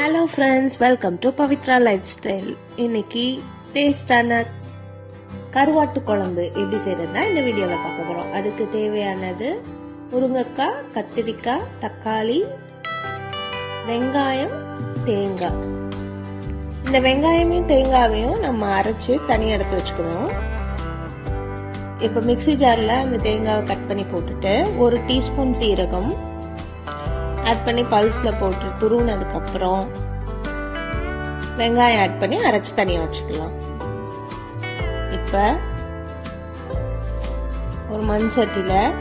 Hello friends, welcome to Pavithra life style. இன்னைக்கு டேஸ்டான கருவாட்டு குழம்பு எப்படி செய்யறதுனா இந்த வீடியோவில் பார்க்க போகிறோம். அதுக்கு தேவையானது முருங்கைக்காய், கத்திரிக்காய், தக்காளி, வெங்காயம், தேங்காய். இந்த வெங்காயமையும் தேங்காயையும் நம்ம அரைச்சி தனியாக எடுத்து வச்சுக்கணும். இப்போ மிக்சி ஜாரில் அந்த தேங்காவை கட் பண்ணி போட்டுட்டு 1 டீஸ்பூன் சீரகம் ஆட் பண்ணி பல்ஸில் போட்டு துருவினதுக்கப்புறம் வெங்காயம் ஆட் பண்ணி அரைச்சி தனியாக வச்சுக்கலாம். இப்போ ஒரு மண் சட்டியில்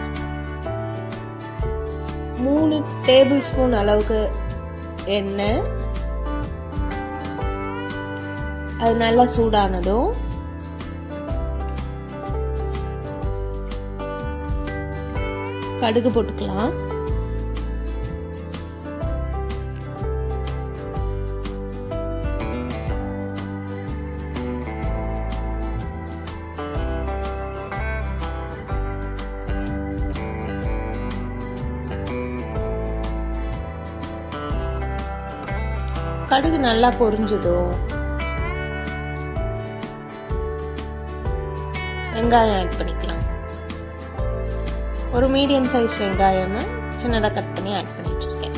3 டேபிள் ஸ்பூன் அளவுக்கு எண்ணெய், அது நல்லா சூடானதும் கடுகு போட்டுக்கலாம். கடுகு நல்லா பொரிஞ்சதும் வெங்காயம் ஆட் பண்ணிக்கலாம். ஒரு மீடியம் சைஸ் வெங்காயம் சின்னதாக கட் பண்ணி ஆட் பண்ணி வச்சிருக்கேன்.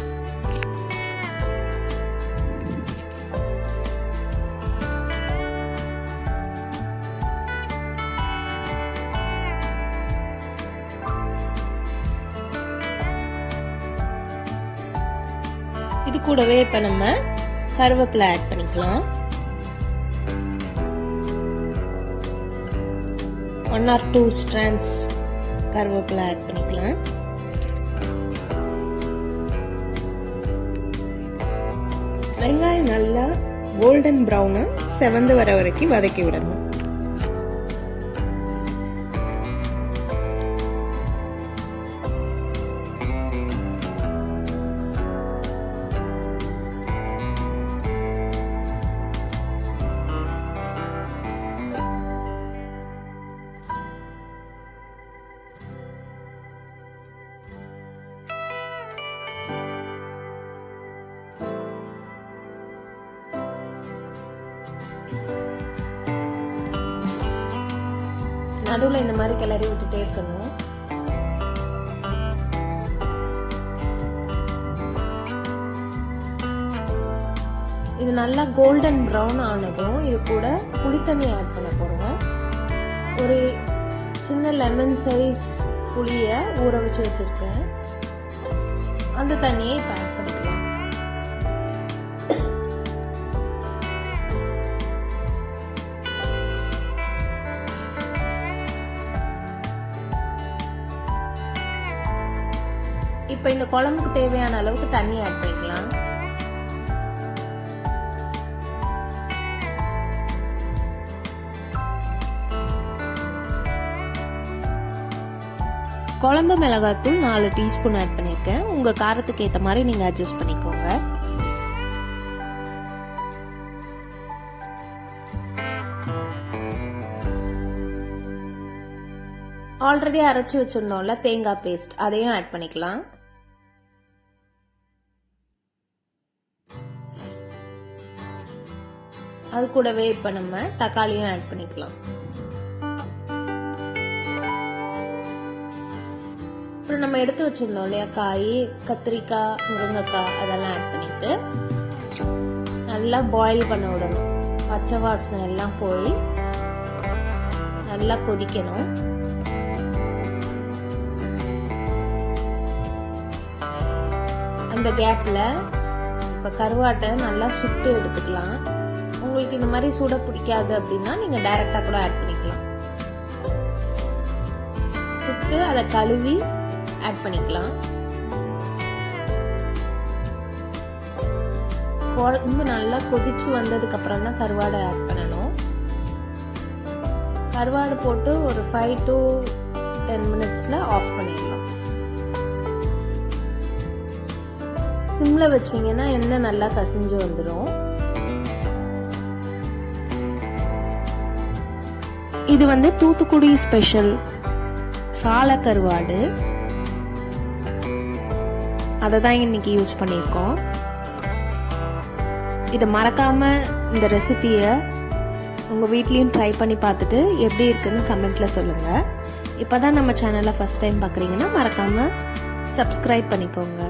இது கூடவே இப்ப நம்ம கருவேப்பிலை ஆட் பண்ணிக்கலாம். 1 or 2 strands கருவேப்பிலை ஆட் பண்ணிக்கலாம். வெங்காயம் நல்லா கோல்டன் ப்ரௌனா செவந்து வர வரைக்கும் வதக்கி விடணும். நடுவில் இந்த மாதிரி கிளறி விட்டுட்டே இருக்கணும். இது நல்லா கோல்டன் ப்ரௌன் ஆனதும் இது கூட புளித்தண்ணி ஆட் பண்ண போறோம். ஒரு சின்ன லெமன் சைஸ் புளிய ஊற வச்சு வச்சிருக்கேன். அந்த தண்ணியை இப்போ ஆட் பண்ணிக்கலாம். இப்போ இந்த குழம்புக்கு தேவையான அளவுக்கு தண்ணி ஆட் பண்ணிக்கலாம். குழம்பு மிளகாய்த்தூள் 4 டீஸ்பூன் ஆட் பண்ணிருக்கேன். உங்க காரத்துக்கு ஏற்ற மாதிரி நீங்க அட்ஜஸ்ட் பண்ணிக்கோங்க. ஆல்ரெடி அரைச்சி வச்சிருந்தோம்ல தேங்காய் பேஸ்ட், அதையும் ஆட் பண்ணிக்கலாம். அது கூடவே இப்ப நம்ம தக்காளியும் ஆட் பண்ணிக்கலாம். அப்புறம் நம்ம எடுத்து வச்சிருந்தோம் இல்லையா காய், கத்திரிக்காய், முருங்கைக்காய், அதெல்லாம் ஆட் பண்ணிட்டு நல்லா பாயில் பண்ண விடணும். பச்சை வாசனை எல்லாம் போய் நல்லா கொதிக்கணும். அந்த கேப்ல இப்ப கருவாட்டை நல்லா சுட்டு எடுத்துக்கலாம். உங்களுக்கு இந்த மாதிரி சுட பிடிக்காது அப்படின்னா நீங்க டைரக்டா கூட ஆட் பண்ணிக்கலாம். சுட்டு அதை கழுவி ஆட் பண்ணிக்கலாம். குழம்பு நல்லா கொதிச்சு வந்ததுக்கு அப்புறம் தான் கருவாடை ஆட் பண்ணணும். கருவாடு போட்டு ஒரு 5 to 10 minutesல ஆஃப் பண்ணிடலாம். சிம்ல வச்சீங்கன்னா எண்ணெய் நல்லா கசிஞ்சு வந்துடும். இது வந்து தூத்துக்குடி ஸ்பெஷல் சால கருவாடு. அதை தான் இன்னைக்கு யூஸ் பண்ணியிருக்கோம். இதை மறக்காமல் இந்த ரெசிபியை உங்கள் வீட்லேயும் ட்ரை பண்ணி பார்த்துட்டு எப்படி இருக்குன்னு கமெண்ட்டில் சொல்லுங்கள். இப்போ தான் நம்ம சேனலை ஃபஸ்ட் டைம் பார்க்குறீங்கன்னா மறக்காமல் சப்ஸ்கிரைப் பண்ணிக்கோங்க.